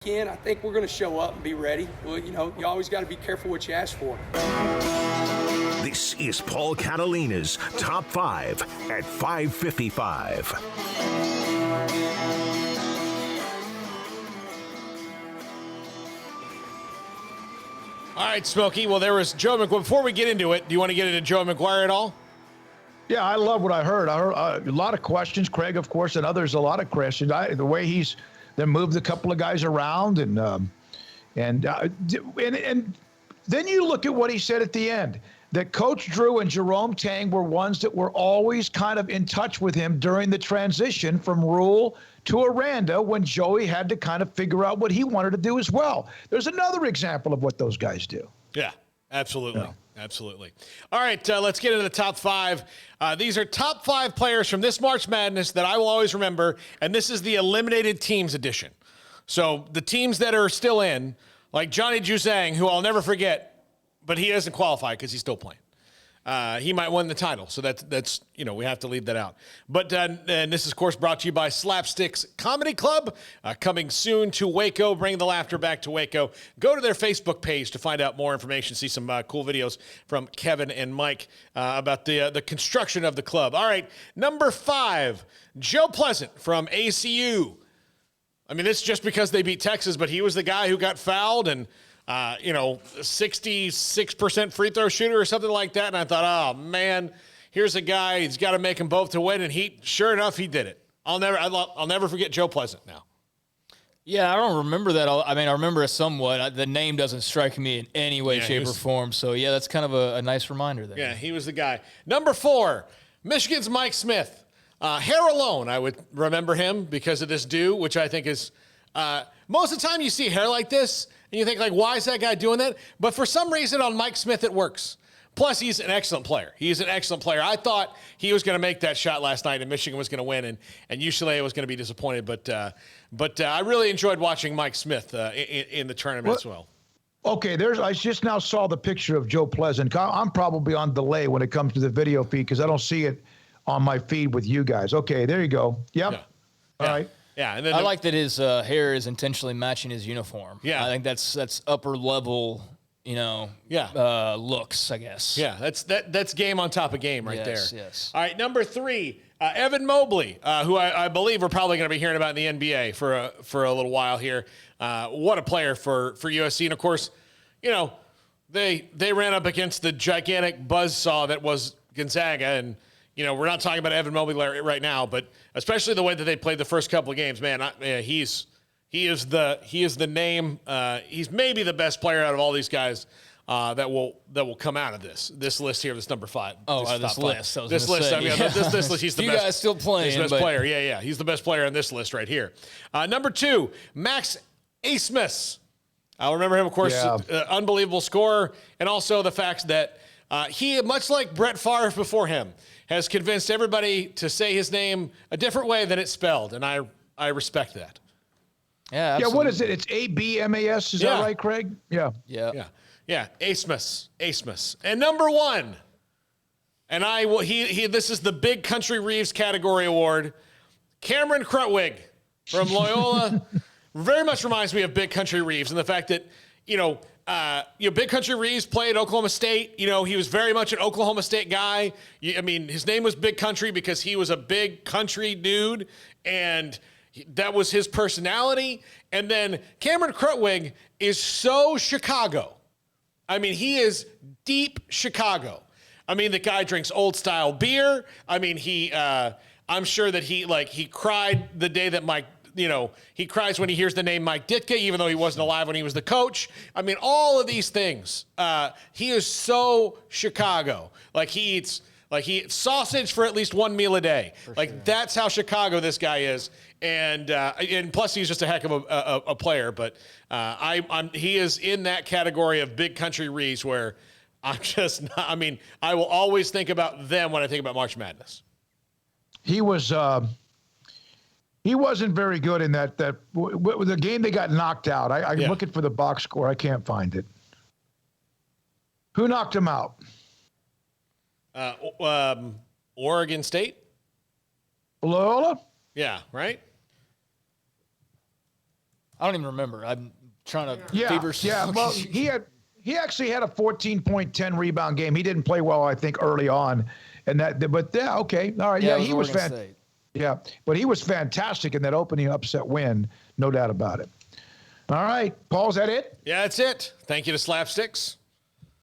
weekend, I think we're going to show up and be ready. Well, you always got to be careful what you ask for. This is Paul Catalina's Top 5 at 5:55. All right, Smokey. Well, there was Joe McGuire. Before we get into it, do you want to get into Joe McGuire at all? Yeah, I love what I heard. I heard a lot of questions. Craig, of course, and others, a lot of questions. The way he's then moved a couple of guys around, and then you look at what he said at the end. That Coach Drew and Jerome Tang were ones that were always kind of in touch with him during the transition from Rule to Aranda when Joey had to kind of figure out what he wanted to do as well. There's another example of what those guys do. Yeah, absolutely. Yeah. Absolutely. All right, let's get into the top 5. These are top 5 players from this March Madness that I will always remember, and this is the eliminated teams edition. So the teams that are still in, like Johnny Juzang, who I'll never forget, but he doesn't qualify because he's still playing. He might win the title, so that's we have to leave that out. But and this is, of course, brought to you by Slapsticks Comedy Club, coming soon to Waco. Bring the laughter back to Waco. Go to their Facebook page to find out more information. See some cool videos from Kevin and Mike about the construction of the club. All right, number 5, Joe Pleasant from ACU. I mean, it's just because they beat Texas, but he was the guy who got fouled and 66% free throw shooter or something like that. And I thought, oh man, here's a guy, he's got to make them both to win. And sure enough, he did it. I'll never forget Joe Pleasant now. Yeah, I don't remember that. I mean, I remember it somewhat. The name does't strike me in any way, shape, or form. So yeah, that's kind of a nice reminder there. Yeah, he was the guy. Number 4, Michigan's Mike Smith. Hair alone, I would remember him because of this do, which I think is, most of the time you see hair like this, and you think, like, why is that guy doing that? But for some reason on Mike Smith, it works. Plus, he's an excellent player. He's an excellent player. I thought he was going to make that shot last night, and Michigan was going to win, and UCLA was going to be disappointed. But I really enjoyed watching Mike Smith in the tournament as well. Okay, I just now saw the picture of Joe Pleasant. I'm probably on delay when it comes to the video feed because I don't see it on my feed with you guys. Okay, there you go. Yep. Yeah. All right. Yeah, and then I like that his hair is intentionally matching his uniform. Yeah, I think that's upper level, looks, I guess. Yeah, that's game on top of game right there. Yes. All right, number 3, Evan Mobley, who I believe we're probably going to be hearing about in the NBA for a little while here. What a player for USC, and of course, they ran up against the gigantic buzzsaw that was Gonzaga, and we're not talking about Evan Mobley right now, but especially the way that they played the first couple of games, man. He is the name. He's maybe the best player out of all these guys that will come out of this list here. This number 5. This list. This list. I mean, this list. He's the best. You guys still playing? He's the best player. Yeah. He's the best player on this list right here. Number 2, Max Asmus. I'll remember him, of course, unbelievable scorer, and also the fact that he, much like Brett Favre before him, has convinced everybody to say his name a different way than it's spelled, and I respect that. Yeah, absolutely. Yeah, what is it? It's A-B-M-A-S, is that right, Craig? Yeah. Asmus. And number 1, and this is the Big Country Reeves category award, Cameron Crutwig from Loyola. Very much reminds me of Big Country Reeves and the fact that, Big Country Reeves played Oklahoma State. He was very much an Oklahoma State guy. His name was Big Country because he was a big country dude, and that was his personality. And then Cameron Crutwig is so Chicago. I mean, he is deep Chicago. I mean, the guy drinks old-style beer. I mean, I'm sure that he cried the day that Mike, he cries when he hears the name Mike Ditka, even though he wasn't alive when he was the coach. I mean, all of these things. He is so Chicago. He eats sausage for at least one meal a day. That's how Chicago this guy is. And plus he's just a heck of a player. But he is in that category of Big Country Reeves where I'm just not, I will always think about them when I think about March Madness. He wasn't very good in the game they got knocked out. I'm looking for the box score. I can't find it. Who knocked him out? Oregon State? Loyola? Yeah, right? I don't even remember. I'm trying to Yeah. Well, he actually had a 14.10 rebound game. He didn't play well, I think, early on, okay, all right. Yeah, he was fantastic. Yeah, but he was fantastic in that opening upset win, no doubt about it. All right, Paul, is that it? Yeah, that's it. Thank you to Slapsticks.